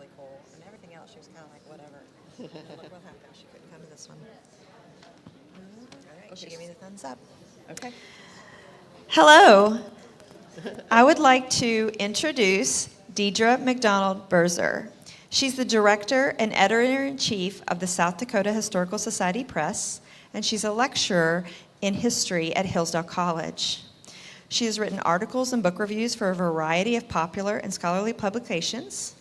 really cool. And everything else, she was kind of like, whatever. Look what happened. She couldn't come to this one. All right, she gave me the thumbs up. Okay. Hello. I would like to introduce Dedra McDonald Birzer. She's the director and editor-in-chief of the South Dakota Historical Society Press, and she's a lecturer in history at Hillsdale College. She has written articles and book reviews for a variety of popular and scholarly publications,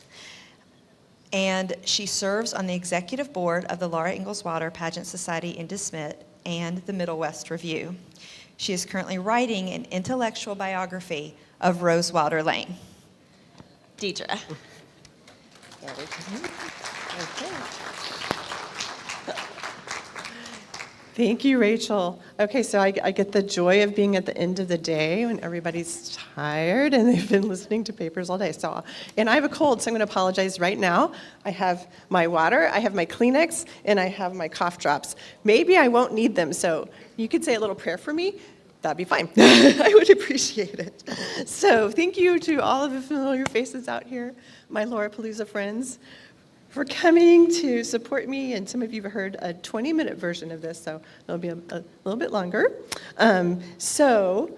and she serves on the executive board of the Laura Ingalls Wilder Pageant Society in DeSmet and the Middle West Review. She is currently writing an intellectual biography of Rose Wilder Lane. Dedra. Okay. Thank you, Rachel. Okay, so I get the joy of being at the end of the day when everybody's tired and they've been listening to papers all day. And I have a cold, so I'm going to apologize right now. I have my water, I have my Kleenex, and I have my cough drops. Maybe I won't need them, so you could say a little prayer for me. That'd be fine. I would appreciate it. So thank you to all of the familiar faces out here, my Laurapalooza friends, for coming to support me. And some of you have heard a 20-minute version of this, so it'll be a little bit longer. So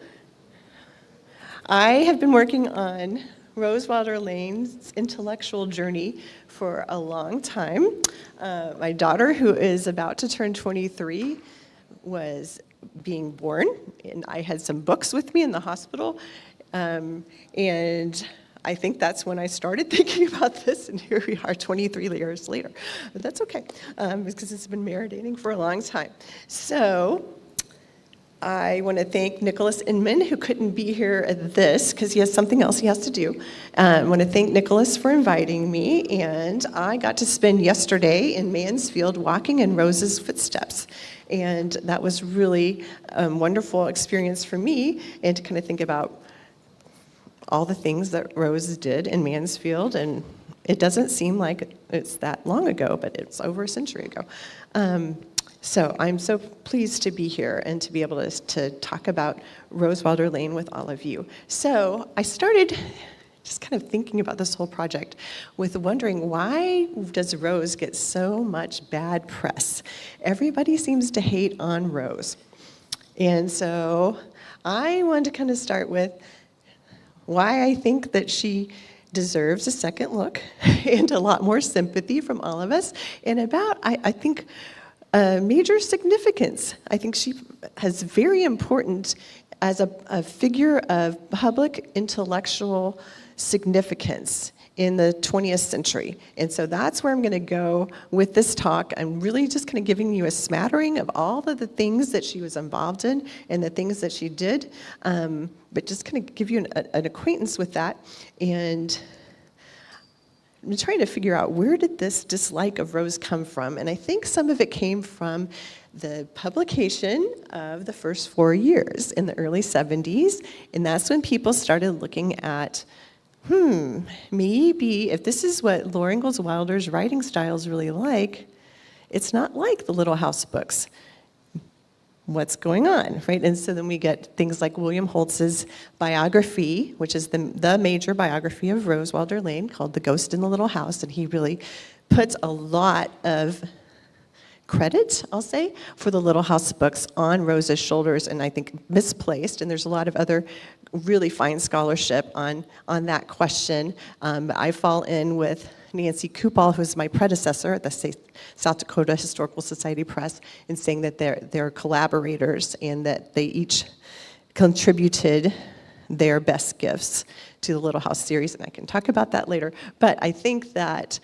I have been working on Rose Wilder Lane's intellectual journey for a long time. My daughter, who is about to turn 23, was being born, and I had some books with me in the hospital, and I think that's when I started thinking about this, and here we are 23 years later. But that's okay, because it's been marinating for a long time. So I want to thank Nicholas Inman, who couldn't be here at this because he has something else he has to do. I want to thank Nicholas for inviting me, and I got to spend yesterday in Mansfield walking in Rose's footsteps. And that was really a wonderful experience for me, and to kind of think about all the things that Rose did in Mansfield. And it doesn't seem like it's that long ago, but it's over a century ago. So I'm so pleased to be here and to be able to talk about Rose Wilder Lane with all of you. So I started just kind of thinking about this whole project with wondering, why does Rose get so much bad press? Everybody seems to hate on Rose. And so I wanted to kind of start with why I think that she deserves a second look and a lot more sympathy from all of us, and about, I think, major significance. I think she has very important as a figure of public intellectual significance in the 20th century. And so that's where I'm going to go with this talk. I'm really just kind of giving you a smattering of all of the things that she was involved in and the things that she did, but just kind of give you an acquaintance with that. And I'm trying to figure out, where did this dislike of Rose come from? And I think some of it came from the publication of the first 4 years in the early 70s. And that's when people started looking at, maybe if this is what Laura Ingalls Wilder's writing style is really like, it's not like the Little House books. What's going on, right? And so then we get things like William Holtz's biography, which is the major biography of Rose Wilder Lane, called The Ghost in the Little House, and he really puts a lot of credit, I'll say, for the Little House books on Rose's shoulders, and I think misplaced, and there's a lot of other really fine scholarship on that question. I fall in with Nancy Kupal, who's my predecessor at the South Dakota Historical Society Press, in saying that they're collaborators and that they each contributed their best gifts to the Little House series, and I can talk about that later. But I think that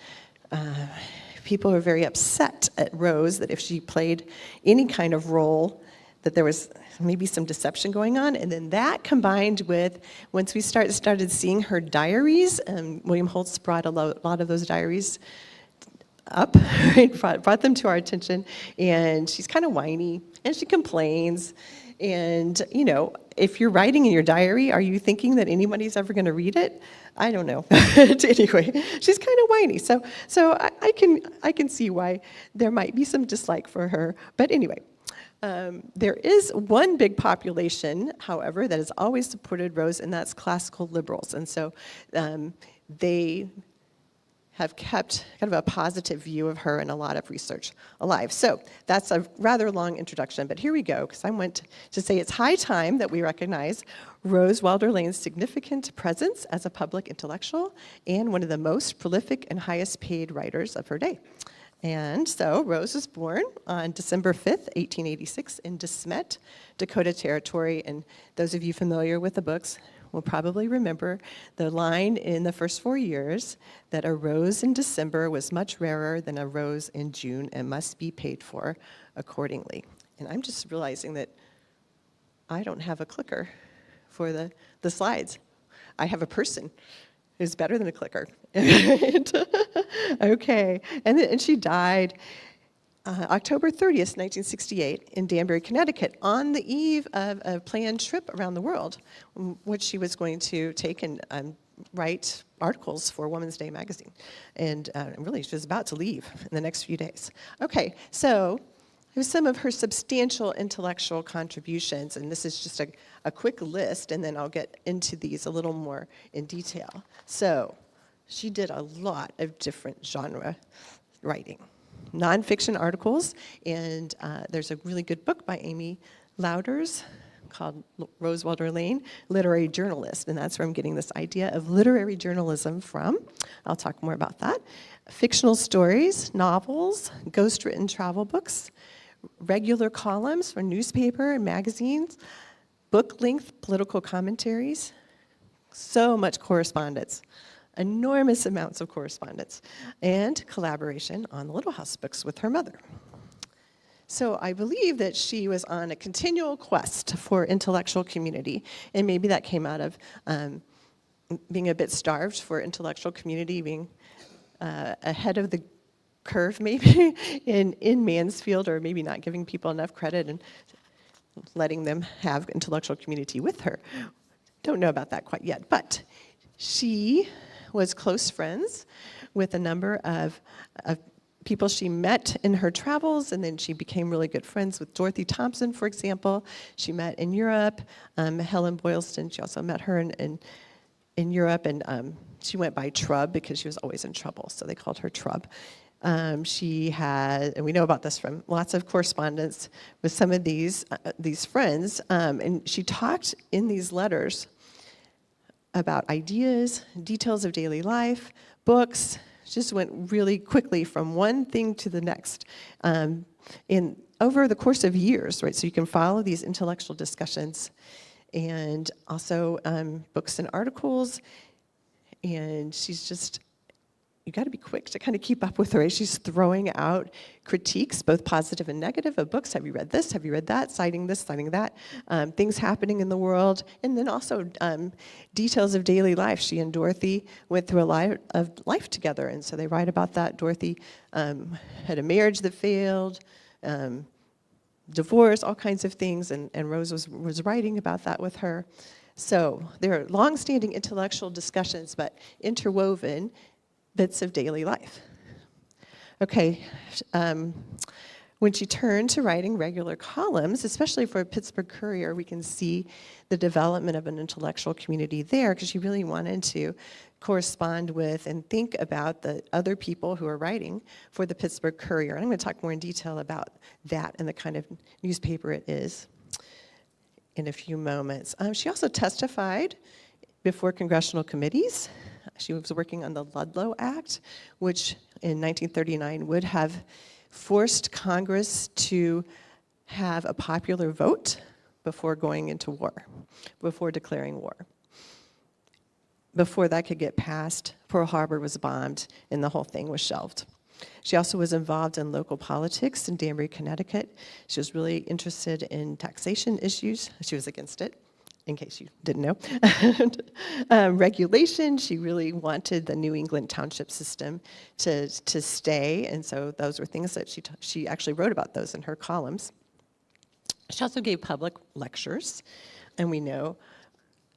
people are very upset at Rose, that if she played any kind of role, that there was maybe some deception going on. And then that combined with, once we started seeing her diaries, William Holtz brought a lot of those diaries up, right? brought them to our attention, and she's kind of whiny, and she complains. And, you know, if you're writing in your diary, are you thinking that anybody's ever going to read it? I don't know. Anyway, she's kind of whiny. So I can see why there might be some dislike for her. But anyway, there is one big population, however, that has always supported Rose, and that's classical liberals. And so they have kept kind of a positive view of her and a lot of research alive. So that's a rather long introduction, but here we go, because I want to say it's high time that we recognize Rose Wilder Lane's significant presence as a public intellectual and one of the most prolific and highest paid writers of her day. And so Rose was born on December 5th, 1886 in De Smet, Dakota Territory. And those of you familiar with the books will probably remember the line in the first 4 years that a rose in December was much rarer than a rose in June and must be paid for accordingly. And I'm just realizing that I don't have a clicker for the slides. I have a person who's better than a clicker. Okay, and she died October 30th, 1968, in Danbury, Connecticut, on the eve of a planned trip around the world, which she was going to take and write articles for Woman's Day magazine. And really, she was about to leave in the next few days. Okay, so here's some of her substantial intellectual contributions, and this is just a quick list, and then I'll get into these a little more in detail. So she did a lot of different genre writing. Nonfiction articles, and there's a really good book by Amy Louders called Rose Wilder Lane, Literary Journalist, and that's where I'm getting this idea of literary journalism from. I'll talk more about that. Fictional stories, novels, ghost-written travel books, regular columns for newspaper and magazines, book-length political commentaries, so much correspondence. Enormous amounts of correspondence, and collaboration on the Little House books with her mother. So I believe that she was on a continual quest for intellectual community, and maybe that came out of being a bit starved for intellectual community, being ahead of the curve maybe in Mansfield, or maybe not giving people enough credit and letting them have intellectual community with her. Don't know about that quite yet, but she was close friends with a number of people she met in her travels, and then she became really good friends with Dorothy Thompson, for example. She met in Europe. Helen Boylston, she also met her in Europe, and she went by Trub because she was always in trouble, so they called her Trub. She had, and we know about this from lots of correspondence with some of these friends, and she talked in these letters about ideas, details of daily life, books. Just went really quickly from one thing to the next over the course of years, right? So you can follow these intellectual discussions, and also books and articles. And she's just, you got to be quick to kind of keep up with her. She's throwing out critiques, both positive and negative, of books. Have you read this? Have you read that? Citing this, citing that. Things happening in the world. And then also details of daily life. She and Dorothy went through a lot of life together, and so they write about that. Dorothy had a marriage that failed, divorce, all kinds of things, and Rose was writing about that with her. So there are long-standing intellectual discussions, but interwoven bits of daily life. Okay, when she turned to writing regular columns, especially for Pittsburgh Courier, we can see the development of an intellectual community there, because she really wanted to correspond with and think about the other people who are writing for the Pittsburgh Courier. And I'm going to talk more in detail about that and the kind of newspaper it is in a few moments. She also testified before congressional committees. She was working on the Ludlow Act, which in 1939 would have forced Congress to have a popular vote before going into war, before declaring war. Before that could get passed, Pearl Harbor was bombed, and the whole thing was shelved. She also was involved in local politics in Danbury, Connecticut. She was really interested in taxation issues. She was against it, in case you didn't know. Regulation, she really wanted the New England township system to stay, and so those were things that she actually wrote about those in her columns. She also gave public lectures, and we know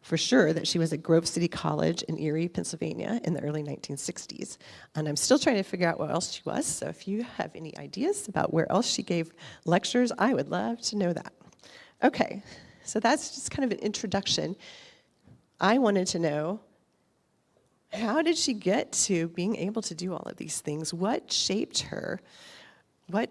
for sure that she was at Grove City College in Erie, Pennsylvania in the early 1960s. And I'm still trying to figure out where else she was, so if you have any ideas about where else she gave lectures, I would love to know that. Okay, so that's just kind of an introduction. I wanted to know how did she get to being able to do all of these things? What shaped her? What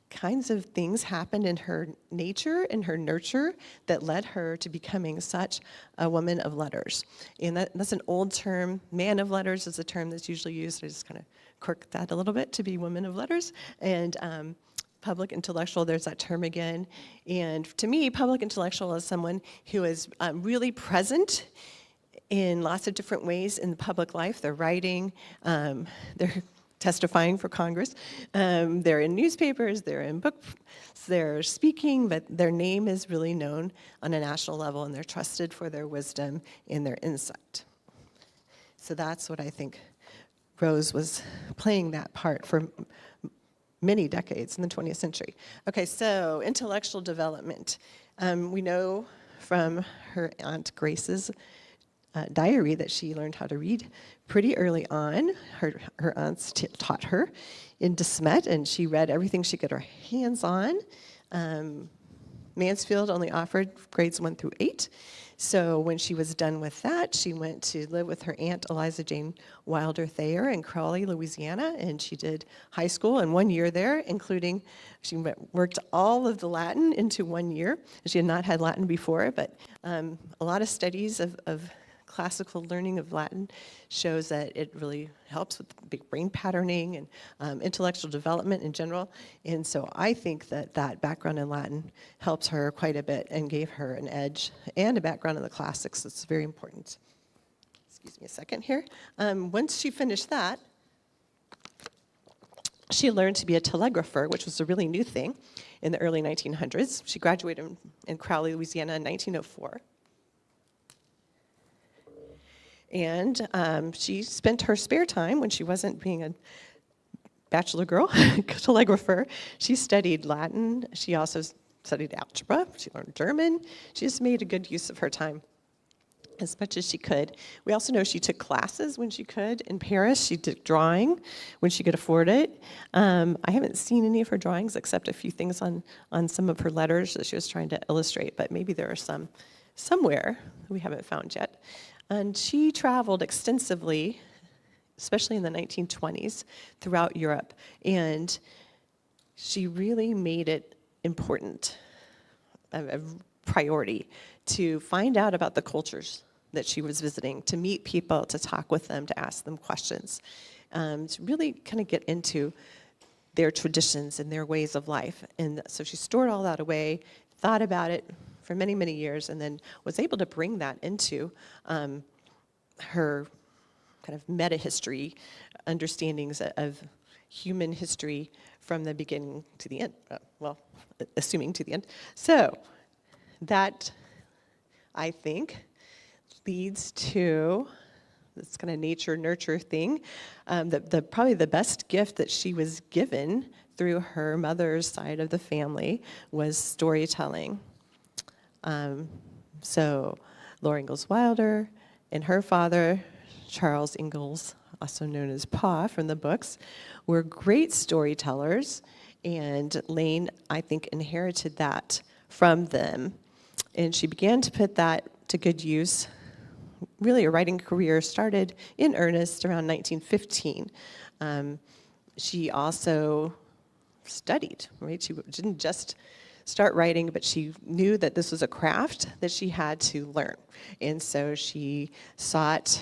kinds of things happened in her nature and her nurture that led her to becoming such a woman of letters? And that's an old term. Man of letters is a term that's usually used. I just kind of quirked that a little bit to be women of letters. And public intellectual, there's that term again. And to me, public intellectual is someone who is really present in lots of different ways in the public life. They're writing, they're testifying for Congress, they're in newspapers, they're in books, they're speaking, but their name is really known on a national level, and they're trusted for their wisdom and their insight. So that's what I think Rose was playing that part for many decades in the 20th century. Okay, so intellectual development. We know from her Aunt Grace's diary that she learned how to read pretty early on. Her aunts taught her in De Smet, and she read everything she got her hands on. Mansfield only offered grades 1 through 8. So when she was done with that, she went to live with her aunt Eliza Jane Wilder Thayer in Crowley, Louisiana, and she did high school in 1 year there, including she worked all of the Latin into 1 year. She had not had Latin before, but a lot of studies of classical learning of Latin shows that it really helps with big brain patterning and intellectual development in general. And so I think that background in Latin helps her quite a bit and gave her an edge and a background in the classics that's very important. Excuse me a second here. Once she finished that, she learned to be a telegrapher, which was a really new thing in the early 1900s. She graduated in Crowley, Louisiana in 1904. And she spent her spare time when she wasn't being a bachelor girl, telegrapher. She studied Latin. She also studied algebra. She learned German. She just made a good use of her time as much as she could. We also know she took classes when she could in Paris. She did drawing when she could afford it. I haven't seen any of her drawings except a few things on some of her letters that she was trying to illustrate, but maybe there are some somewhere that we haven't found yet. And she traveled extensively, especially in the 1920s, throughout Europe. And she really made it important, a priority, to find out about the cultures that she was visiting, to meet people, to talk with them, to ask them questions, to really kind of get into their traditions and their ways of life. And so she stored all that away, thought about it for many, many years, and then was able to bring that into her kind of meta-history understandings of human history from the beginning to the end, assuming to the end. So that, I think, leads to this kind of nature-nurture thing. Probably the best gift that she was given through her mother's side of the family was storytelling. So Laura Ingalls Wilder and her father, Charles Ingalls, also known as Pa from the books, were great storytellers, and Lane, I think, inherited that from them. And she began to put that to good use. Really, her writing career started in earnest around 1915. She also studied, right? She didn't just start writing, but she knew that this was a craft that she had to learn. And so she sought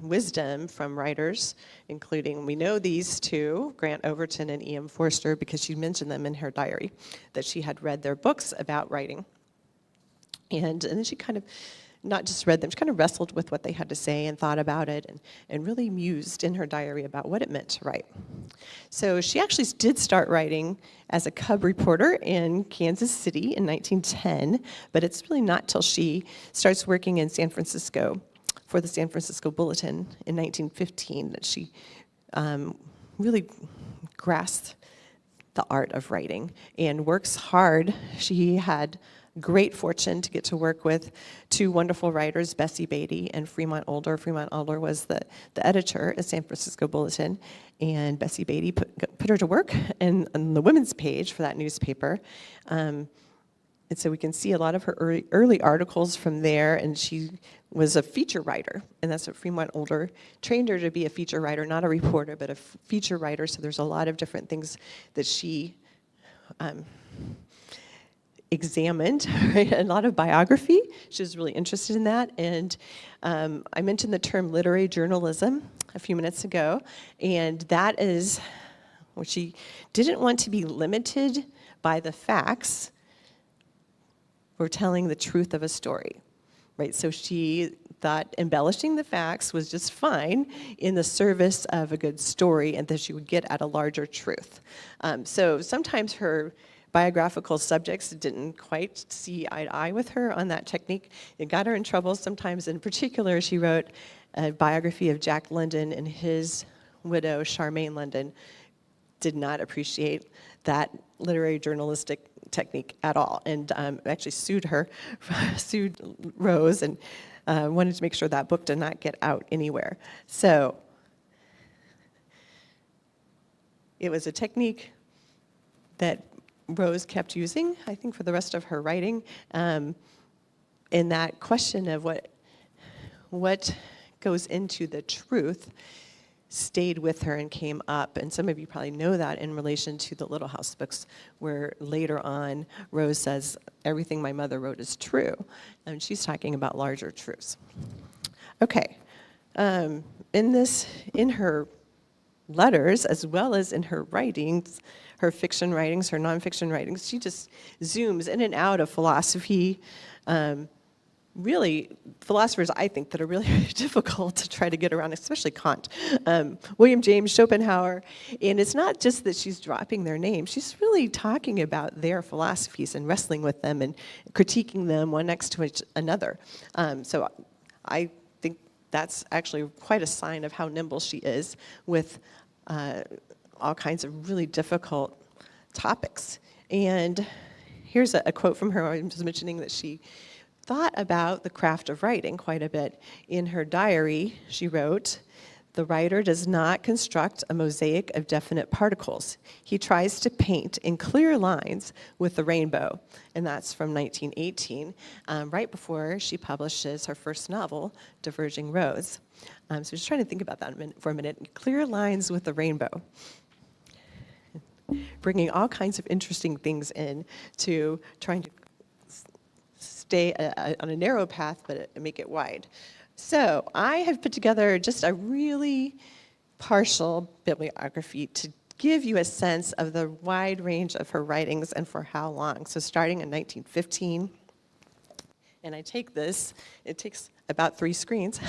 wisdom from writers, including, we know these two, Grant Overton and E.M. Forster, because she mentioned them in her diary, that she had read their books about writing. And then she kind of not just read them, she kind of wrestled with what they had to say and thought about it and really mused in her diary about what it meant to write. So she actually did start writing as a cub reporter in Kansas City in 1910, but it's really not till she starts working in San Francisco for the San Francisco Bulletin in 1915 that she really grasped the art of writing and works hard. She had great fortune to get to work with two wonderful writers, Bessie Beatty and Fremont Older. Fremont Older was the editor at San Francisco Bulletin, and Bessie Beatty put her to work on the women's page for that newspaper. And so we can see a lot of her early articles from there, and she was a feature writer, and that's what Fremont Older trained her to be, a feature writer, not a reporter, but a feature writer. So there's a lot of different things that she examined, right? A lot of biography. She was really interested in that. And I mentioned the term literary journalism a few minutes ago, and that is what she didn't want to be limited by the facts or telling the truth of a story, right? So she thought embellishing the facts was just fine in the service of a good story, and that she would get at a larger truth. So sometimes her biographical subjects didn't quite see eye to eye with her on that technique. It got her in trouble sometimes. In particular, she wrote a biography of Jack London, and his widow, Charmaine London, did not appreciate that literary journalistic technique at all, and actually sued Rose, and wanted to make sure that book did not get out anywhere. So it was a technique that Rose kept using, I think, for the rest of her writing, in that question of what goes into the truth stayed with her and came up. And some of you probably know that in relation to the Little House books, where later on Rose says, everything my mother wrote is true. And she's talking about larger truths. Okay. In her letters, as well as in her writings, her fiction writings, her nonfiction writings, she just zooms in and out of philosophy. Really, philosophers, I think, that are really difficult to try to get around, especially Kant, William James, Schopenhauer. And it's not just that she's dropping their names. She's really talking about their philosophies and wrestling with them and critiquing them one next to another. So I think that's actually quite a sign of how nimble she is with all kinds of really difficult topics. And here's a quote from her. I'm just mentioning that she thought about the craft of writing quite a bit. In her diary, she wrote, "The writer does not construct a mosaic of definite particles. He tries to paint in clear lines with the rainbow." And that's from 1918, right before she publishes her first novel, Diverging Roads. So just trying to think about that for a minute. Clear lines with the rainbow. Bringing all kinds of interesting things in to trying to stay on a narrow path, but make it wide. So I have put together just a really partial bibliography to give you a sense of the wide range of her writings and for how long. So starting in 1915, and I take this, it takes about 3 screens,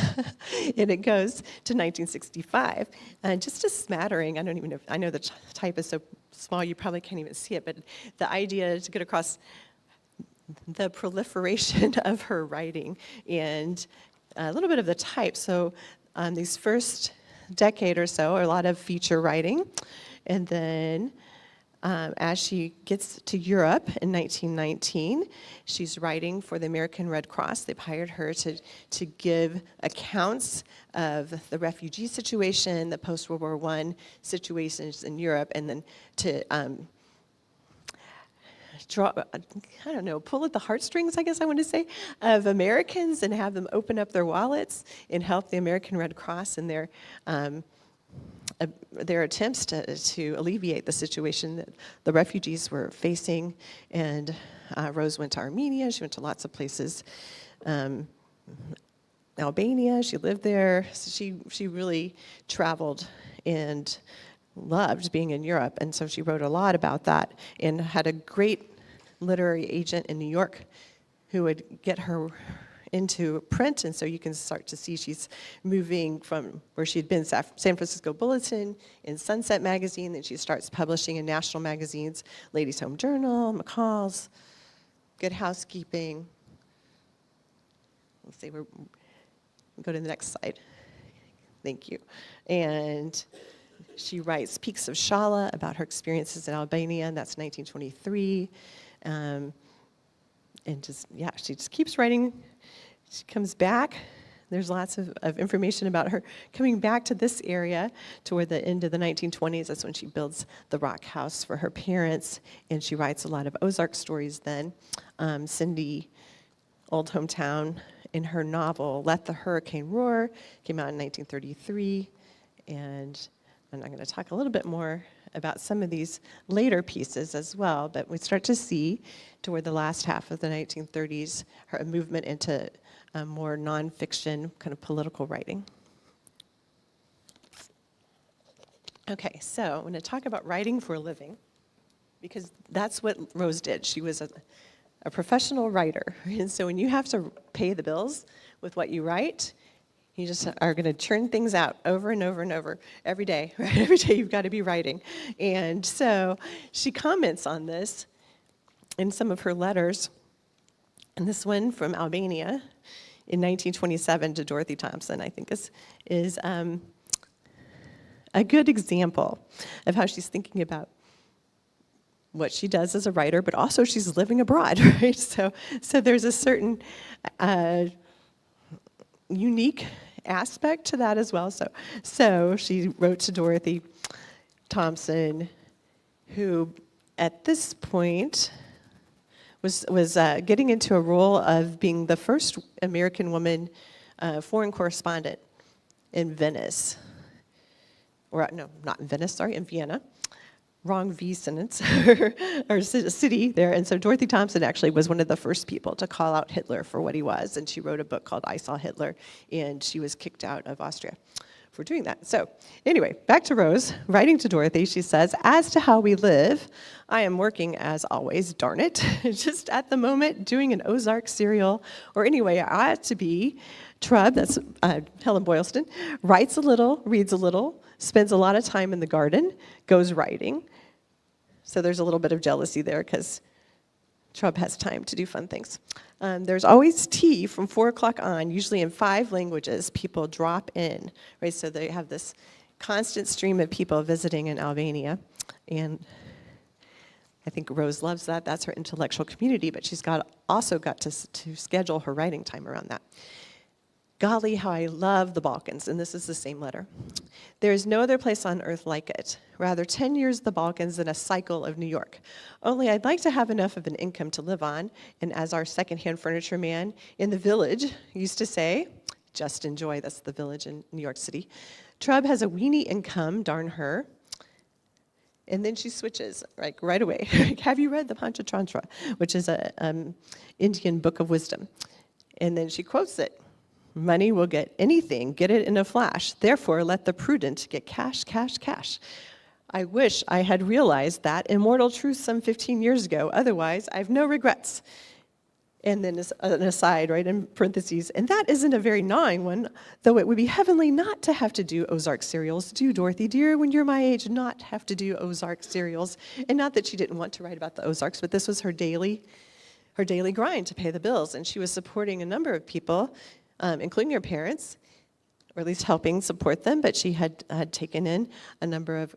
and it goes to 1965. And just a smattering, I don't even know, I know the type is so small you probably can't even see it, but the idea is to get across the proliferation of her writing and a little bit of the type. So these first decade or so are a lot of feature writing. And then as she gets to Europe in 1919, she's writing for the American Red Cross. They've hired her to give accounts of the refugee situation, the post-World War I situations in Europe, and then to pull at the heartstrings, I guess I want to say, of Americans and have them open up their wallets and help the American Red Cross in their attempts to alleviate the situation that the refugees were facing. And Rose went to Armenia. She went to lots of places. Albania, she lived there. So she really traveled and loved being in Europe. And so she wrote a lot about that and had a great literary agent in New York who would get her into print, and so you can start to see she's moving from where she'd been, San Francisco Bulletin, in Sunset Magazine, then she starts publishing in national magazines, Ladies' Home Journal, McCall's, Good Housekeeping. Let's see, we'll go to the next slide. Thank you. And she writes Peaks of Shala about her experiences in Albania, and that's 1923. And she just keeps writing. She comes back There's lots of information about her coming back to this area toward the end of the 1920s. That's when she builds the rock house for her parents, and she writes a lot of Ozark stories then. Cindy, Old Hometown, in her novel, Let the Hurricane Roar, came out in 1933, and I'm going to talk a little bit more about some of these later pieces as well, but we start to see toward the last half of the 1930s her movement into more nonfiction kind of political writing. Okay, so I'm going to talk about writing for a living, because that's what Rose did. She was a professional writer, and so when you have to pay the bills with what you write, you just are going to churn things out over and over and over every day. Right? Every day you've got to be writing. And so she comments on this in some of her letters. And this one from Albania in 1927 to Dorothy Thompson, I think is a good example of how she's thinking about what she does as a writer, but also she's living abroad, right? So there's a certain unique aspect to that as well. So she wrote to Dorothy Thompson, who at this point was getting into a role of being the first American woman foreign correspondent in Venice. Or no, not in Venice, sorry, in Vienna. Wrong V sentence, or city there. And so Dorothy Thompson actually was one of the first people to call out Hitler for what he was, and she wrote a book called I Saw Hitler, and she was kicked out of Austria for doing that. So anyway, back to Rose, writing to Dorothy, she says, as to how we live, I am working as always, darn it, just at the moment doing an Ozark serial, or anyway, I ought to be. Trub, that's Helen Boylston, writes a little, reads a little, spends a lot of time in the garden, goes writing. So there's a little bit of jealousy there because Trub has time to do fun things. There's always tea from 4 o'clock on, usually in 5 languages. People drop in, right? So they have this constant stream of people visiting in Albania. And I think Rose loves that. That's her intellectual community, but she's also got to schedule her writing time around that. Golly, how I love the Balkans, and this is the same letter. There is no other place on earth like it. Rather 10 years the Balkans than a cycle of New York. Only I'd like to have enough of an income to live on, and as our secondhand furniture man in the Village used to say, just enjoy, that's the Village in New York City, Trub has a weenie income, darn her. And then she switches, like right away. Have you read the Panchatantra, which is an Indian book of wisdom? And then she quotes it. Money will get anything, get it in a flash. Therefore, let the prudent get cash, cash, cash. I wish I had realized that immortal truth some 15 years ago. Otherwise, I have no regrets. And then an aside, right, in parentheses. And that isn't a very gnawing one, though it would be heavenly not to have to do Ozark serials. Do, Dorothy, dear, when you're my age, not have to do Ozark serials. And not that she didn't want to write about the Ozarks, but this was her daily grind to pay the bills. And she was supporting a number of people, including her parents, or at least helping support them, but she had taken in a number of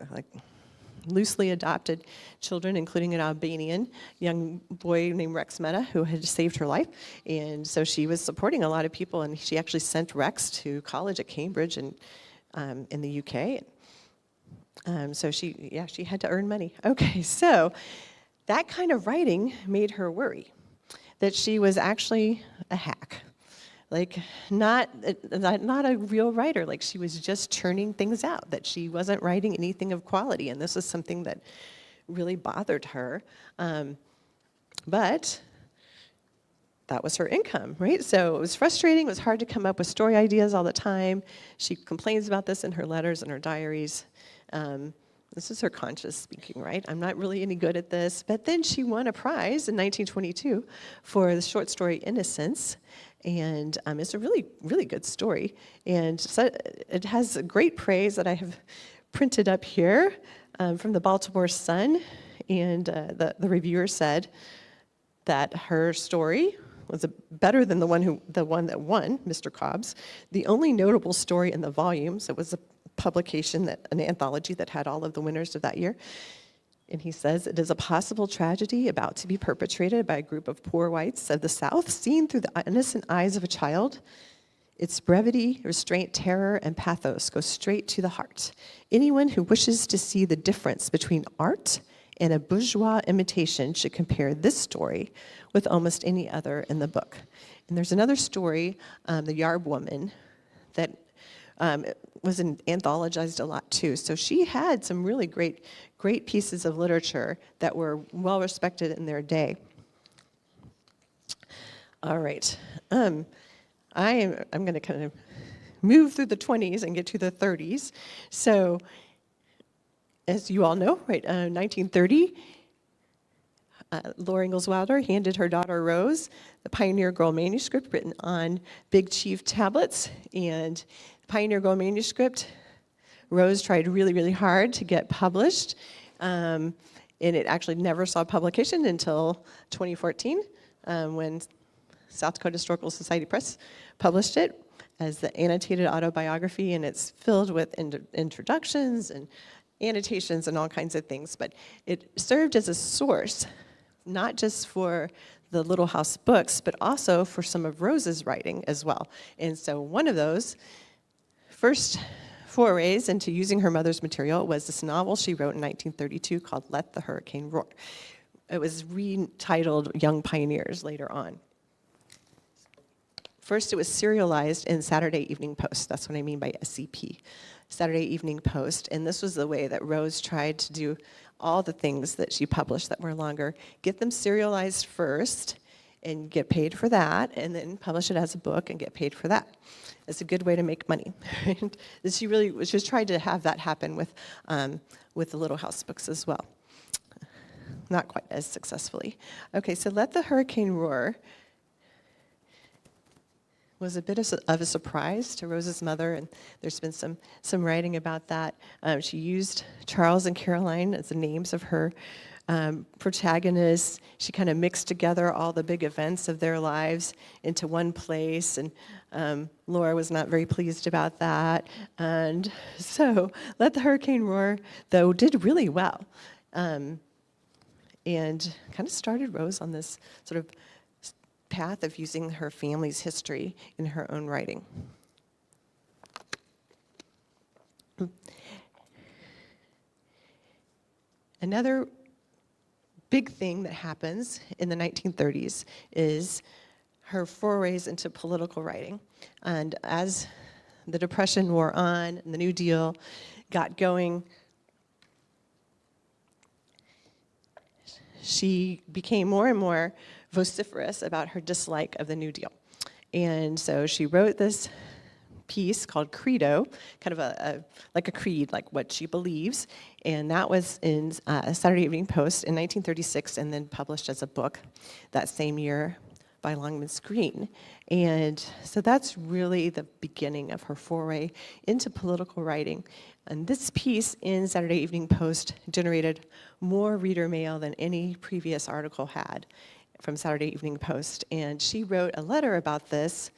loosely adopted children, including an Albanian young boy named Rex Mehta, who had saved her life. And so she was supporting a lot of people, and she actually sent Rex to college at Cambridge and in the UK. So she had to earn money. Okay, so that kind of writing made her worry that she was actually a hack. Like, not a real writer, like she was just churning things out, that she wasn't writing anything of quality, and this was something that really bothered her. But that was her income, right? So it was frustrating, it was hard to come up with story ideas all the time. She complains about this in her letters and her diaries. This is her conscience speaking, right? I'm not really any good at this. But then she won a prize in 1922 for the short story Innocence. And it's a really, really good story. And so it has great praise that I have printed up here from the Baltimore Sun. And the reviewer said that her story was better than the one that won, Mr. Cobb's. The only notable story in the volumes, it was a publication, an anthology that had all of the winners of that year. And he says, it is a possible tragedy about to be perpetrated by a group of poor whites of the South, seen through the innocent eyes of a child. Its brevity, restraint, terror, and pathos go straight to the heart. Anyone who wishes to see the difference between art and a bourgeois imitation should compare this story with almost any other in the book. And there's another story, The Yarb Woman, that was anthologized a lot too. So she had some really great pieces of literature that were well respected in their day. All right. I'm going to kind of move through the 20s and get to the 30s. So, as you all know, right, 1930, Laura Ingalls Wilder handed her daughter Rose the Pioneer Girl manuscript written on Big Chief tablets. And the Pioneer Girl manuscript, Rose tried really, really hard to get published. And it actually never saw publication until 2014 when South Dakota Historical Society Press published it as the annotated autobiography, and it's filled with introductions and annotations and all kinds of things. But it served as a source, not just for the Little House books, but also for some of Rose's writing as well. And so one of those first forays into using her mother's material was this novel she wrote in 1932 called Let the Hurricane Roar. It was retitled Young Pioneers later on. First, it was serialized in Saturday Evening Post. That's what I mean by SEP, Saturday Evening Post. And this was the way that Rose tried to do all the things that she published that were longer. Get them serialized first and get paid for that, and then publish it as a book and get paid for that. It's a good way to make money. And she really was just trying to have that happen with the Little House books as well. Not quite as successfully. Okay, so Let the Hurricane Roar was a bit of a surprise to Rose's mother, and there's been some writing about that. She used Charles and Caroline as the names of her protagonists. She kind of mixed together all the big events of their lives into one place, and Laura was not very pleased about that. And so Let the Hurricane Roar, though, did really well, and kind of started Rose on this sort of path of using her family's history in her own writing. Another big thing that happens in the 1930s is her forays into political writing. And as the Depression wore on and the New Deal got going, she became more and more vociferous about her dislike of the New Deal. And so she wrote this piece called Credo, kind of like a creed, like what she believes, and that was in Saturday Evening Post in 1936 and then published as a book that same year by Longman Screen. And so that's really the beginning of her foray into political writing. And this piece in Saturday Evening Post generated more reader mail than any previous article had from Saturday Evening Post. And she wrote a letter about this,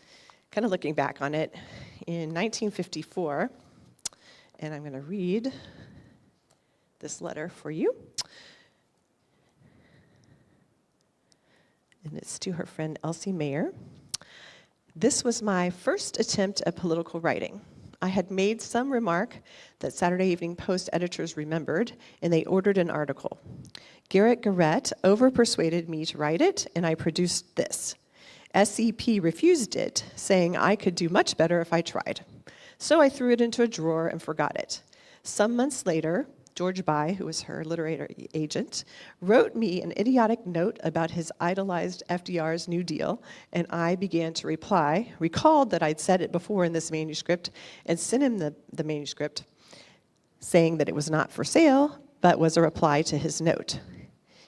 kind of looking back on it, in 1954. And I'm going to read this letter for you. And it's to her friend Elsie Mayer. This was my first attempt at political writing. I had made some remark that Saturday Evening Post editors remembered, and they ordered an article. Garrett Garrett over-persuaded me to write it, and I produced this. SEP refused it, saying I could do much better if I tried. So I threw it into a drawer and forgot it. Some months later, George By, who was her literary agent, wrote me an idiotic note about his idolized FDR's New Deal, and I began to reply, recalled that I'd said it before in this manuscript, and sent him the manuscript, saying that it was not for sale, but was a reply to his note.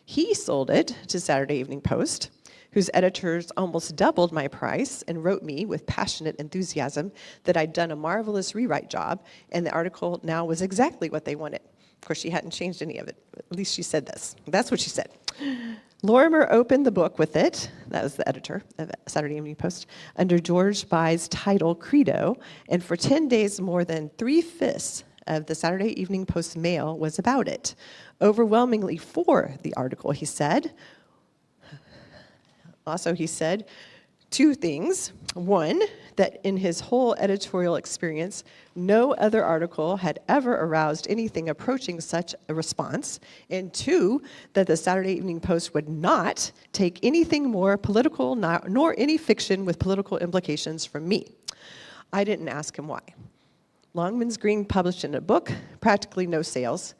He sold it to Saturday Evening Post, whose editors almost doubled my price and wrote me with passionate enthusiasm that I'd done a marvelous rewrite job, and the article now was exactly what they wanted. Of course, she hadn't changed any of it. At least she said this. That's what she said. Lorimer opened the book with it, that was the editor of Saturday Evening Post, under George By's title, Credo, and for 10 days more than 3/5 of the Saturday Evening Post mail was about it. Overwhelmingly for the article, he said. Also, he said 2 things. 1, that in his whole editorial experience, no other article had ever aroused anything approaching such a response, and 2, that the Saturday Evening Post would not take anything more political nor any fiction with political implications from me. I didn't ask him why. Longman's Green published in a book, practically no sales,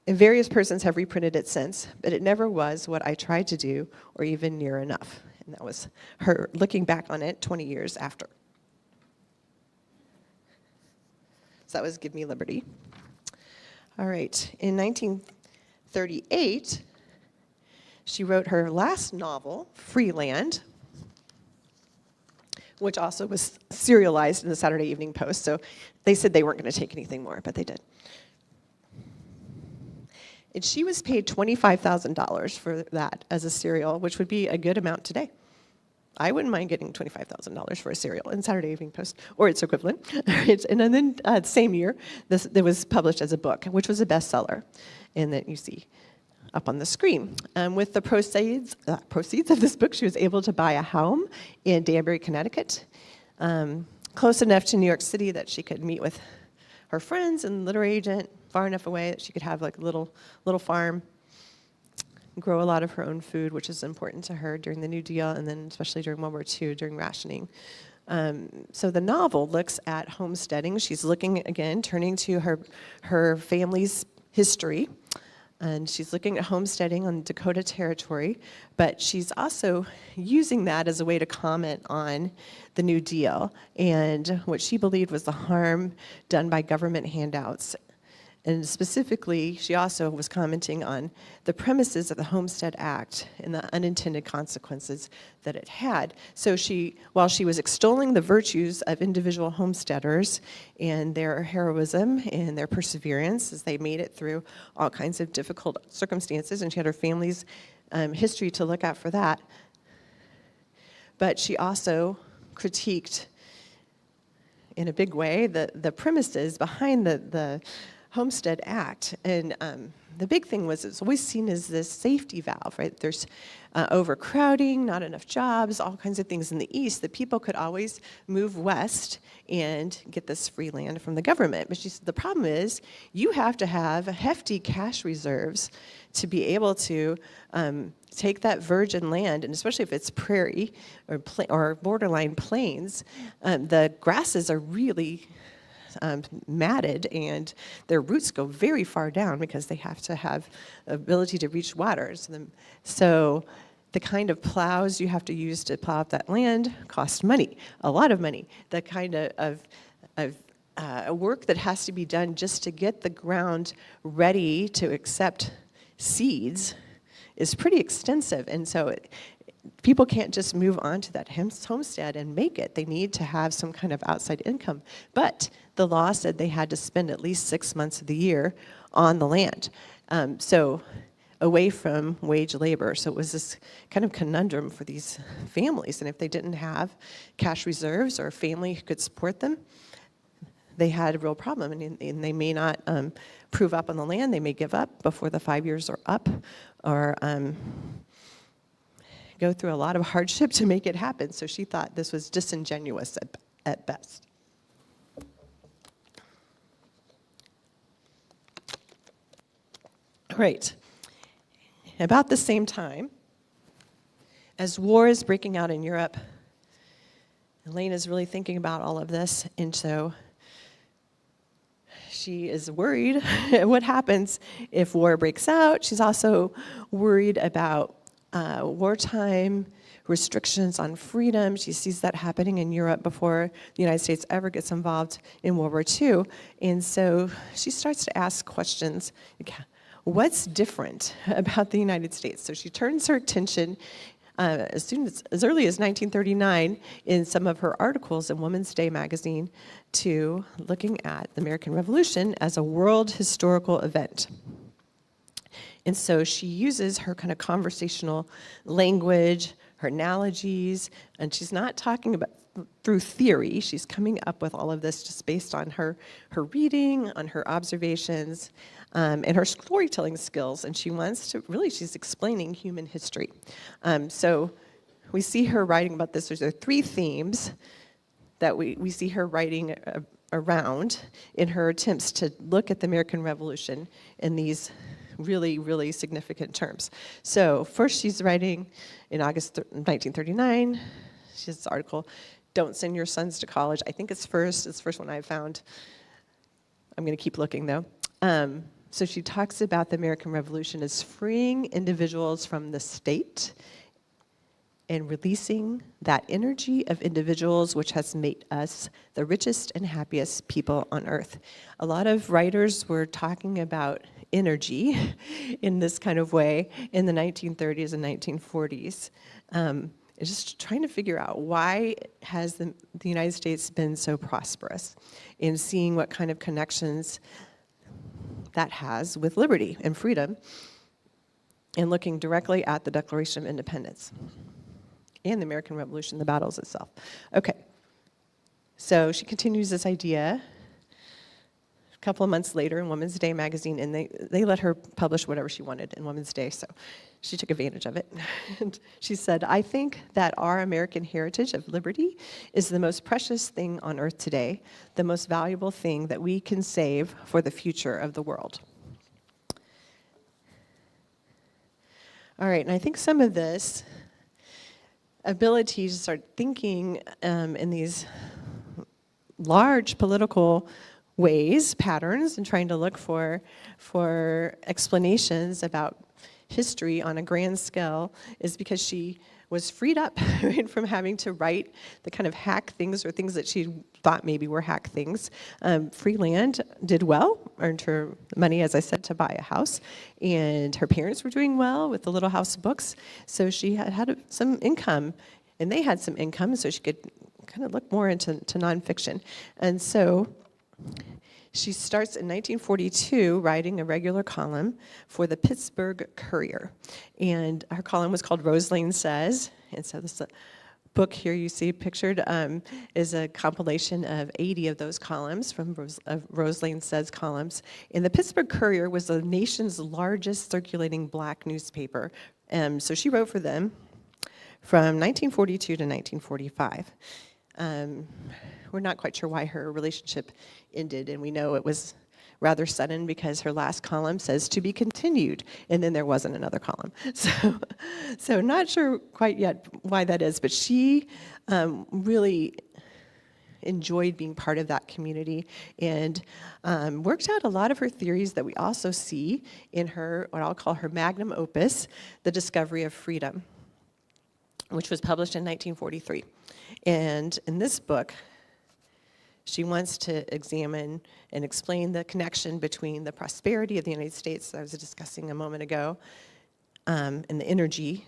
and various persons have reprinted it since, but it never was what I tried to do or even near enough. And that was her looking back on it 20 years after. So that was Give Me Liberty. All right, in 1938, she wrote her last novel, Freeland, which also was serialized in the Saturday Evening Post. So they said they weren't going to take anything more, but they did. And she was paid $25,000 for that as a serial, which would be a good amount today. I wouldn't mind getting $25,000 for a serial in Saturday Evening Post, or its equivalent. And then the same year, it was published as a book, which was a bestseller, and that you see up on the screen. With the proceeds of this book, she was able to buy a home in Danbury, Connecticut, close enough to New York City that she could meet with her friends and literary agent, far enough away that she could have like a little farm, grow a lot of her own food, which is important to her during the New Deal, and then especially during World War II, during rationing. So the novel looks at homesteading. She's looking, again, turning to her family's history, and she's looking at homesteading on Dakota territory, but she's also using that as a way to comment on the New Deal and what she believed was the harm done by government handouts. And specifically, she also was commenting on the premises of the Homestead Act and the unintended consequences that it had. So while she was extolling the virtues of individual homesteaders and their heroism and their perseverance as they made it through all kinds of difficult circumstances, and she had her family's history to look at for that, but she also critiqued in a big way the premises behind the Homestead Act. And the big thing was it's always seen as this safety valve, right? There's overcrowding, not enough jobs, all kinds of things in the East that people could always move west and get this free land from the government. But she said the problem is you have to have hefty cash reserves to be able to take that virgin land, and especially if it's prairie or borderline plains, the grasses are really matted, and their roots go very far down because they have to have ability to reach water. So the kind of plows you have to use to plow up that land cost money, a lot of money. The kind of work that has to be done just to get the ground ready to accept seeds is pretty extensive. And so people can't just move on to that homestead and make it. They need to have some kind of outside income. But the law said they had to spend at least 6 months of the year on the land, so away from wage labor. So it was this kind of conundrum for these families. And if they didn't have cash reserves or a family who could support them, they had a real problem. And they may not prove up on the land. They may give up before the 5 years are up, or go through a lot of hardship to make it happen. So she thought this was disingenuous at best. All right. About the same time, as war is breaking out in Europe, Elaine is really thinking about all of this, and so she is worried what happens if war breaks out. She's also worried about wartime restrictions on freedom. She sees that happening in Europe before the United States ever gets involved in World War II. And so she starts to ask questions. What's different about the United States? So she turns her attention as early as 1939 in some of her articles in Woman's Day magazine to looking at the American Revolution as a world historical event. And so she uses her kind of conversational language, her analogies, and she's not talking about through theory. She's coming up with all of this just based on her reading, on her observations, and her storytelling skills. And she wants to, really, she's explaining human history. So we see her writing about this. There are 3 themes that we see her writing around in her attempts to look at the American Revolution in these really, really significant terms. So first she's writing in August 1939. She has this article, Don't Send Your Sons to College. I think it's the first one I found. I'm going to keep looking, though. So she talks about the American Revolution as freeing individuals from the state and releasing that energy of individuals which has made us the richest and happiest people on earth. A lot of writers were talking about energy in this kind of way in the 1930s and 1940s. Just trying to figure out why has the United States been so prosperous, and seeing what kind of connections that has with liberty and freedom, and looking directly at the Declaration of Independence and the American Revolution, the battles itself. Okay, so she continues this idea a couple of months later in Women's Day magazine, and they let her publish whatever she wanted in Women's Day, so she took advantage of it. And she said, I think that our American heritage of liberty is the most precious thing on earth today, the most valuable thing that we can save for the future of the world. All right, and I think some of this ability to start thinking in these large political ways, patterns, and trying to look for explanations about history on a grand scale is because she was freed up right, from having to write the kind of hack things or things that she thought maybe were hack things. Free land did well, earned her money, as I said, to buy a house, and her parents were doing well with the Little House books, so she had some income, and they had some income, so she could kind of look more into nonfiction. And so she starts in 1942 writing a regular column for the Pittsburgh Courier. And her column was called Rose Lane Says. And so this book here you see pictured is a compilation of 80 of those columns from Rose Lane Says columns. And the Pittsburgh Courier was the nation's largest circulating black newspaper. So she wrote for them from 1942 to 1945. We're not quite sure why her relationship ended, and we know it was rather sudden because her last column says to be continued, and then there wasn't another column. So not sure quite yet why that is, but she really enjoyed being part of that community and worked out a lot of her theories that we also see in her, what I'll call her magnum opus, The Discovery of Freedom, which was published in 1943. And in this book, she wants to examine and explain the connection between the prosperity of the United States that I was discussing a moment ago, and the energy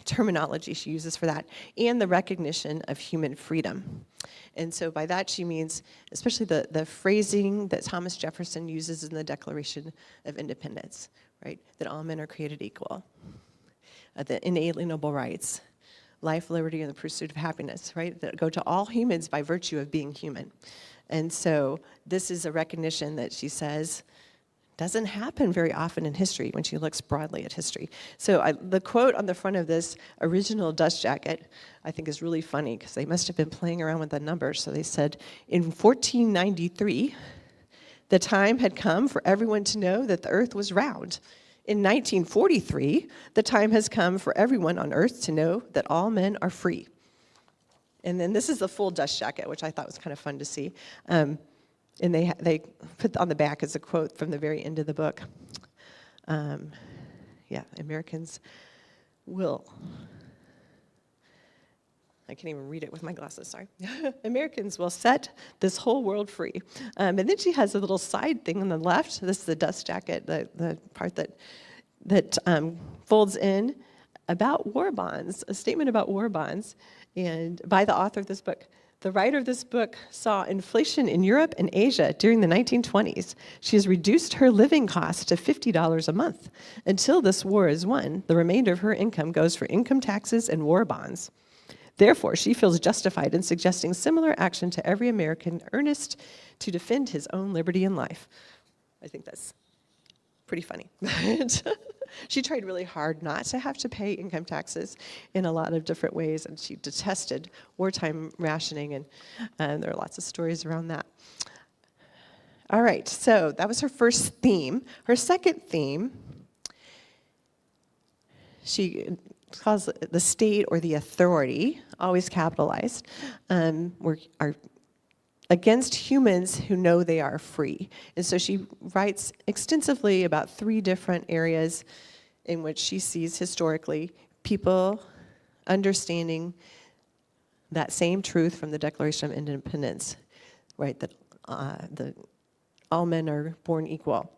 terminology she uses for that, and the recognition of human freedom. And so by that she means especially the phrasing that Thomas Jefferson uses in the Declaration of Independence, right? That all men are created equal, the inalienable rights, life, liberty, and the pursuit of happiness, right? That go to all humans by virtue of being human. And so this is a recognition that she says doesn't happen very often in history when she looks broadly at history. So the quote on the front of this original dust jacket, I think is really funny because they must have been playing around with the numbers. So they said, in 1493, the time had come for everyone to know that the earth was round. In 1943, the time has come for everyone on earth to know that all men are free. And then this is the full dust jacket, which I thought was kind of fun to see. And they put on the back as a quote from the very end of the book. Americans will. I can't even read it with my glasses, sorry. Americans will set this whole world free. And then she has a little side thing on the left. This is the dust jacket, the part that folds in about war bonds, a statement about war bonds, and by the author of this book. The writer of this book saw inflation in Europe and Asia during the 1920s. She has reduced her living costs to $50 a month. Until this war is won, the remainder of her income goes for income taxes and war bonds. Therefore, she feels justified in suggesting similar action to every American earnest to defend his own liberty in life. I think that's pretty funny. She tried really hard not to have to pay income taxes in a lot of different ways, and she detested wartime rationing, and there are lots of stories around that. All right, so that was her first theme. Her second theme, she calls the state or the authority, always capitalized, are against humans who know they are free. And so she writes extensively about 3 different areas in which she sees historically people understanding that same truth from the Declaration of Independence, right, that all men are born equal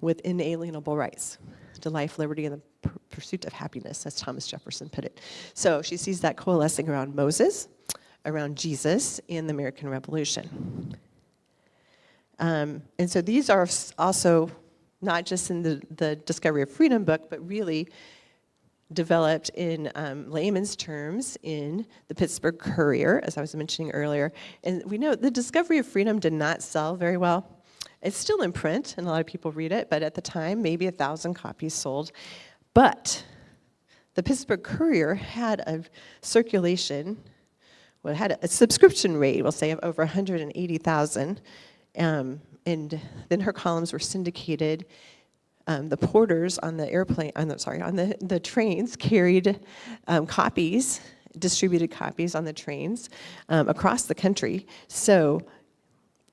with inalienable rights to life, liberty, and the pursuit of happiness, as Thomas Jefferson put it. So she sees that coalescing around Moses, around Jesus, and the American Revolution. And so these are also not just in the Discovery of Freedom book, but really developed in layman's terms in the Pittsburgh Courier, as I was mentioning earlier. And we know the Discovery of Freedom did not sell very well. It's still in print, and a lot of people read it, but at the time, maybe 1,000 copies sold. But the Pittsburgh Courier had a circulation, well, it had a subscription rate, we'll say, of over 180,000. And then her columns were syndicated. The porters on the the trains carried copies, distributed copies on the trains across the country. So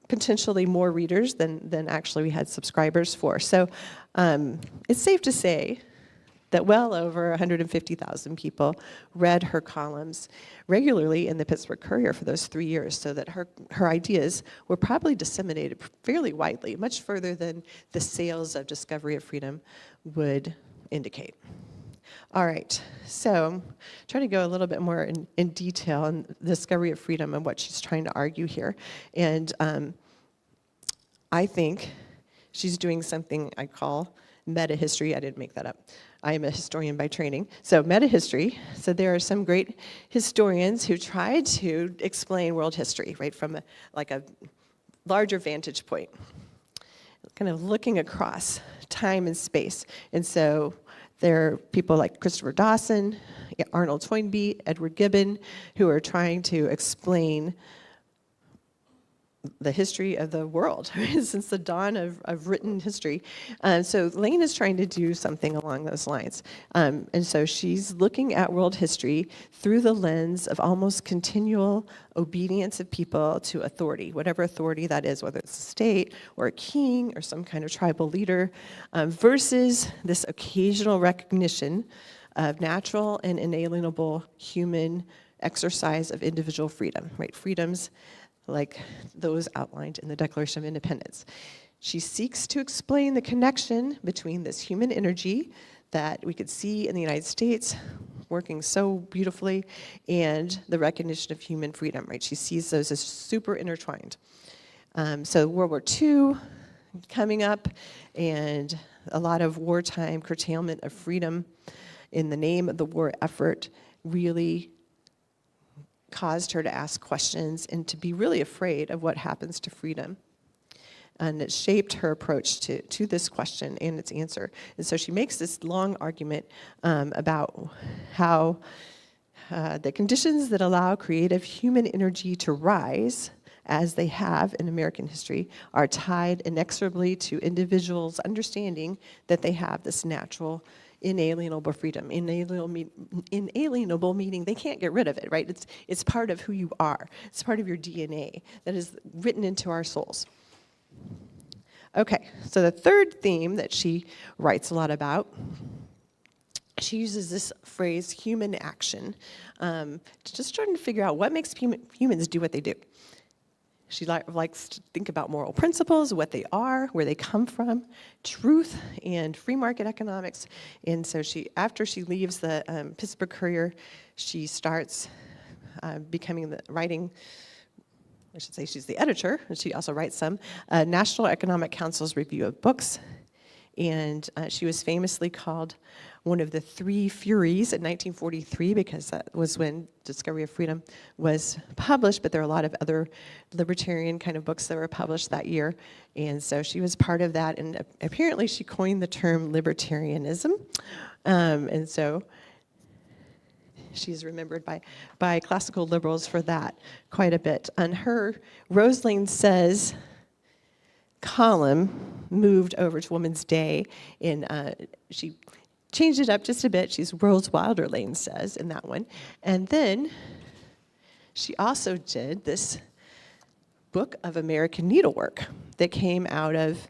potentially more readers than actually we had subscribers for. So it's safe to say that well over 150,000 people read her columns regularly in the Pittsburgh Courier for those 3 years, so that her ideas were probably disseminated fairly widely, much further than the sales of Discovery of Freedom would indicate. All right, so try to go a little bit more in detail on the Discovery of Freedom and what she's trying to argue here. And I think she's doing something I call meta-history. I didn't make that up. I am a historian by training. So meta-history, so there are some great historians who tried to explain world history, right, from a larger vantage point, kind of looking across time and space. And so there are people like Christopher Dawson, Arnold Toynbee, Edward Gibbon, who are trying to explain the history of the world since the dawn of written history. So Lane is trying to do something along those lines. And so she's looking at world history through the lens of almost continual obedience of people to authority, whatever authority that is, whether it's a state or a king or some kind of tribal leader, versus this occasional recognition of natural and inalienable human exercise of individual freedom, right? Freedoms like those outlined in the Declaration of Independence. She seeks to explain the connection between this human energy that we could see in the United States working so beautifully and the recognition of human freedom, right? She sees those as super intertwined. So World War II coming up and a lot of wartime curtailment of freedom in the name of the war effort really caused her to ask questions and to be really afraid of what happens to freedom. And it shaped her approach to this question and its answer. And so she makes this long argument about how the conditions that allow creative human energy to rise, as they have in American history, are tied inexorably to individuals' understanding that they have this natural inalienable freedom. Inalienable meaning they can't get rid of it, right? It's part of who you are. It's part of your DNA that is written into our souls. Okay, so the third theme that she writes a lot about, she uses this phrase, human action, just trying to figure out what makes humans do what they do. She likes to think about moral principles, what they are, where they come from, truth, and free market economics. And so after she leaves the Pittsburgh Courier, she starts writing, I should say she's the editor, and she also writes some, National Economic Council's review of books. And she was famously called one of the three Furies in 1943 because that was when Discovery of Freedom was published, but there are a lot of other libertarian kind of books that were published that year. And so she was part of that, and apparently she coined the term libertarianism. And so she's remembered by classical liberals for that quite a bit. On her Rose Lane Says column moved over to Woman's Day, and she changed it up just a bit. She's Rose Wilder Lane Says in that one. And then she also did this book of American needlework that came out of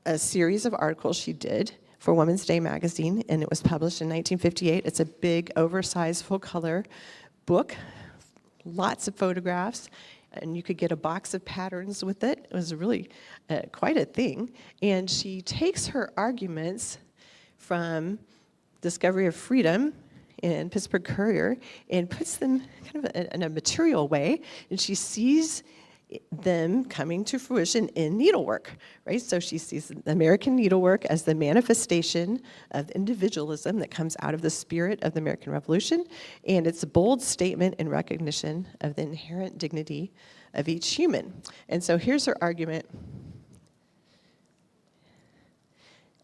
a series of articles she did for Woman's Day magazine, and it was published in 1958. It's a big, oversized, full-color book, lots of photographs, and you could get a box of patterns with it. It was really quite a thing. And she takes her arguments from Discovery of Freedom and Pittsburgh Courier and puts them kind of in a material way, and she sees them coming to fruition in needlework, right? So she sees American needlework as the manifestation of individualism that comes out of the spirit of the American Revolution, and it's a bold statement in recognition of the inherent dignity of each human. And so here's her argument.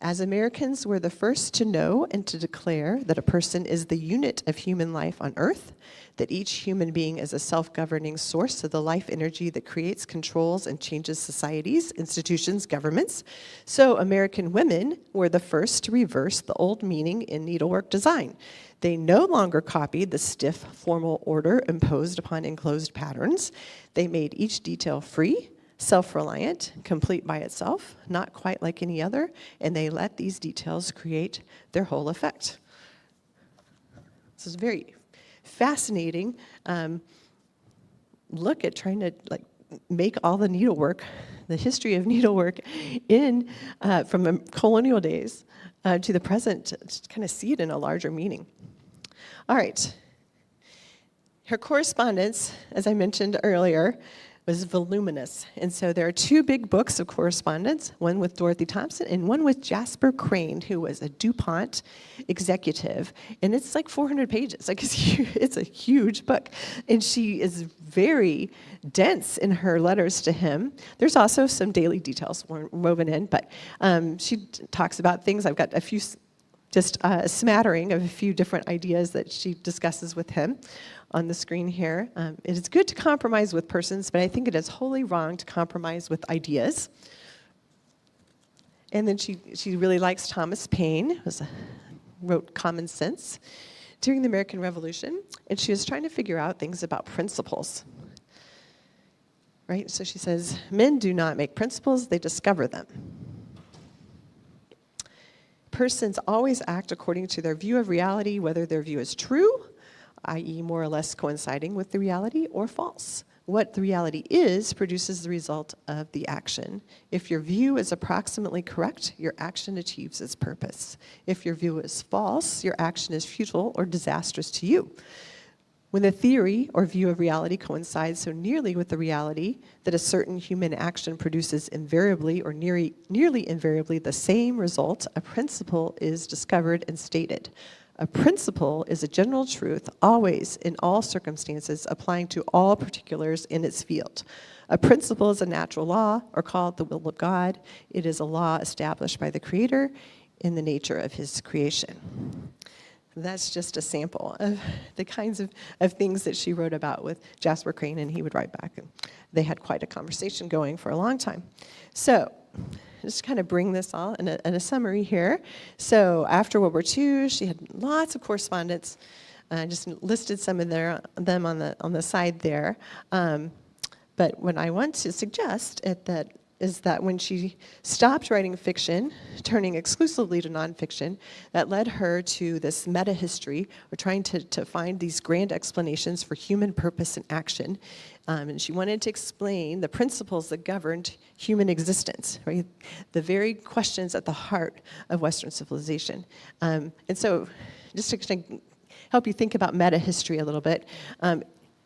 As Americans, we're the first to know and to declare that a person is the unit of human life on earth, that each human being is a self-governing source of the life energy that creates, controls, and changes societies, institutions, governments. So American women were the first to reverse the old meaning in needlework design. They no longer copied the stiff, formal order imposed upon enclosed patterns. They made each detail free, self-reliant, complete by itself, not quite like any other, and they let these details create their whole effect. This is very fascinating look at trying to make all the needlework, the history of needlework in from colonial days to the present, to kind of see it in a larger meaning. All right. Her correspondence, as I mentioned earlier, was voluminous. And so there are two big books of correspondence, one with Dorothy Thompson and one with Jasper Crane, who was a DuPont executive. And it's like 400 pages. It's a huge book. And she is very dense in her letters to him. There's also some daily details woven in, but she talks about things. I've got a few, just a smattering of a few different ideas that she discusses with him on the screen here. It is good to compromise with persons, but I think it is wholly wrong to compromise with ideas. And then she really likes Thomas Paine, wrote Common Sense during the American Revolution, and she was trying to figure out things about principles. Right? So she says, men do not make principles, they discover them. Persons always act according to their view of reality, whether their view is true, i.e. more or less coinciding with the reality, or false. What the reality is produces the result of the action. If your view is approximately correct, your action achieves its purpose. If your view is false, your action is futile or disastrous to you. When the theory or view of reality coincides so nearly with the reality that a certain human action produces invariably or nearly invariably the same result, a principle is discovered and stated. A principle is a general truth, always, in all circumstances, applying to all particulars in its field. A principle is a natural law, or called the will of God. It is a law established by the Creator in the nature of His creation. That's just a sample of the kinds of things that she wrote about with Jasper Crane, and he would write back. And they had quite a conversation going for a long time. So, just kind of bring this all in a summary here. So after World War II, she had lots of correspondence. I just listed some of them on the side there. But what I want to suggest is that when she stopped writing fiction, turning exclusively to nonfiction, that led her to this meta-history, or trying to find these grand explanations for human purpose and action. And she wanted to explain the principles that governed human existence, right? The very questions at the heart of Western civilization. And so just to help you think about meta-history a little bit.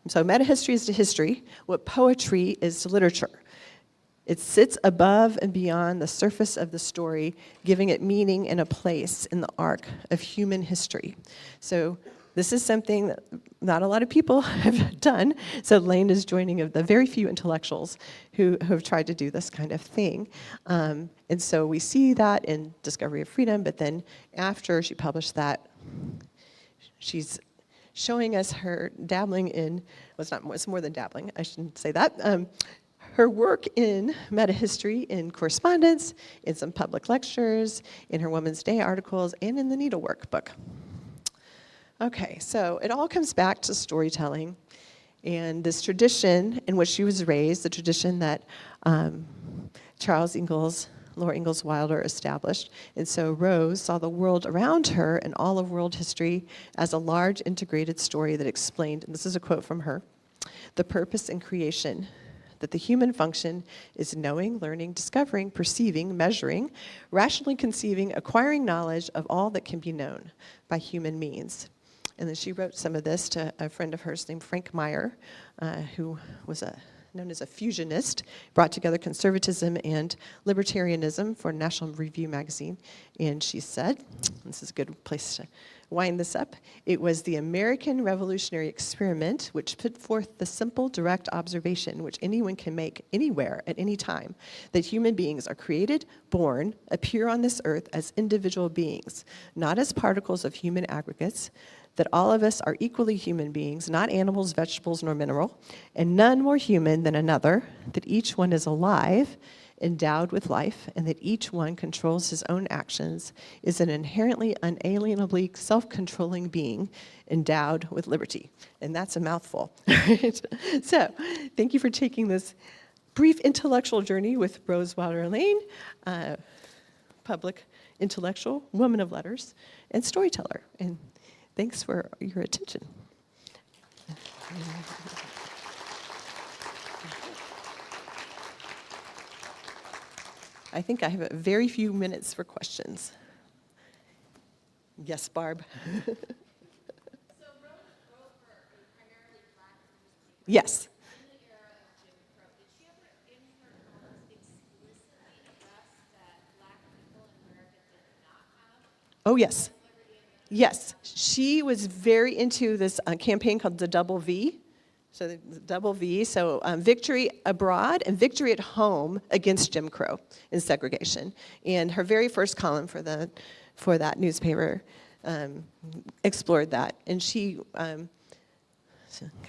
So meta-history is to history what poetry is to literature. It sits above and beyond the surface of the story, giving it meaning and a place in the arc of human history. So this is something that not a lot of people have done. So Lane is joining of the very few intellectuals who have tried to do this kind of thing. And so we see that in Discovery of Freedom, but then after she published that, she's showing us her dabbling in, it's more than dabbling, I shouldn't say that, her work in metahistory, in correspondence, in some public lectures, in her Woman's Day articles, and in the Needlework book. Okay, so it all comes back to storytelling and this tradition in which she was raised, the tradition that Laura Ingalls Wilder established. And so Rose saw the world around her and all of world history as a large integrated story that explained, and this is a quote from her, the purpose in creation, that the human function is knowing, learning, discovering, perceiving, measuring, rationally conceiving, acquiring knowledge of all that can be known by human means. And then she wrote some of this to a friend of hers named Frank Meyer, who was known as a fusionist, brought together conservatism and libertarianism for National Review magazine. And she said, this is a good place to wind this up, it was the American revolutionary experiment which put forth the simple, direct observation which anyone can make anywhere at any time, that human beings are created, born, appear on this earth as individual beings, not as particles of human aggregates, that all of us are equally human beings, not animals, vegetables, nor mineral, and none more human than another, that each one is alive, endowed with life, and that each one controls his own actions, is an inherently, unalienably self-controlling being endowed with liberty. And that's a mouthful. Right? So, thank you for taking this brief intellectual journey with Rose Wilder Lane, public intellectual, woman of letters, and storyteller. And thanks for your attention. I think I have very few minutes for questions. Yes, Barb. So Rose wrote for a primarily black newspaper. Yes. In the era of Jim Crow, did she ever, in her columns, explicitly address that black people in America did not have Oh, yes. liberty and Yes. She was very into this campaign called the Double V. So the double V, so victory abroad and victory at home against Jim Crow and segregation. And her very first column for that newspaper explored that. And she kind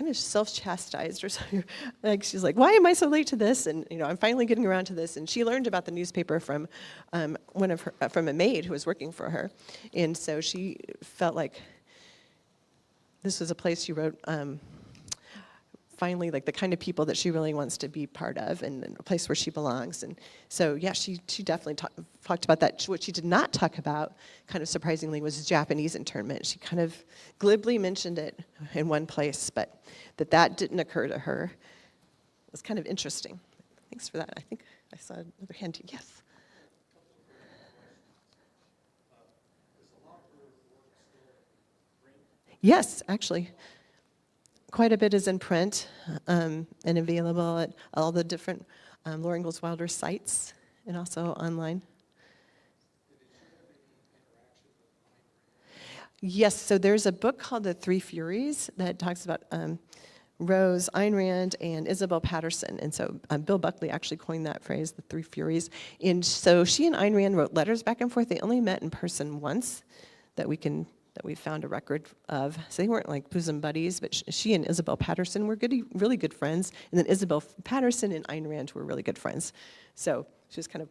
of self-chastised or something. Like she's like, why am I so late to this? And I'm finally getting around to this. And she learned about the newspaper from from a maid who was working for her. And so she felt like this was a place, she wrote, finally, like the kind of people that she really wants to be part of and a place where she belongs. And so, yeah, she definitely talked about that. What she did not talk about, kind of surprisingly, was Japanese internment. She kind of glibly mentioned it in one place, but that didn't occur to her. It was kind of interesting. Thanks for that. I think I saw another hand. Yes? Yes, actually. Quite a bit is in print and available at all the different Laura Ingalls Wilder sites and also online. Yes, so there's a book called The Three Furies that talks about Rose, Ayn Rand, and Isabel Patterson. And so Bill Buckley actually coined that phrase, The Three Furies. And so she and Ayn Rand wrote letters back and forth. They only met in person once that we found a record of. So they weren't like bosom buddies, but she and Isabel Patterson were really good friends. And then Isabel Patterson and Ayn Rand were really good friends. So she was kind of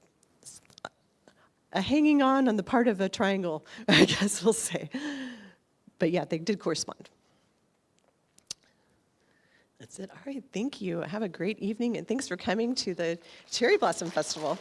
a hanging on the part of a triangle, I guess we'll say. But yeah, they did correspond. That's it. All right, thank you. Have a great evening, and thanks for coming to the Cherry Blossom Festival.